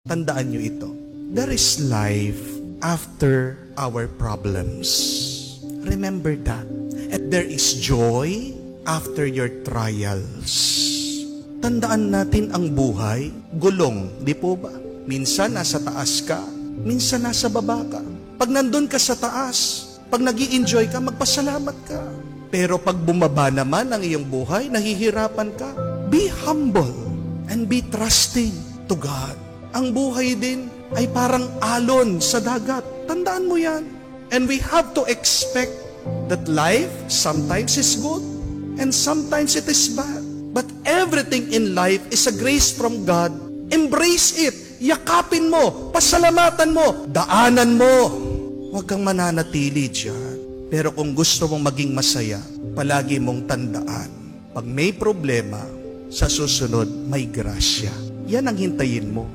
Tandaan nyo ito. There is life after our problems. Remember that. And there is joy after your trials. Tandaan natin ang buhay, gulong, di po ba? Minsan nasa taas ka, minsan nasa baba ka. Pag nandun ka sa taas, pag nag-i-enjoy ka, magpasalamat ka. Pero pag bumaba naman ang iyong buhay, nahihirapan ka, be humble and be trusting to God. Ang buhay din ay parang alon sa dagat. Tandaan mo yan. And we have to expect that life sometimes is good and sometimes it is bad. But everything in life is a grace from God. Embrace it. Yakapin mo. Pasalamatan mo. Daanan mo. Huwag kang mananatili dyan. Pero kung gusto mong maging masaya, palagi mong tandaan. Pag may problema, sa susunod may grasya. Yan ang hintayin mo.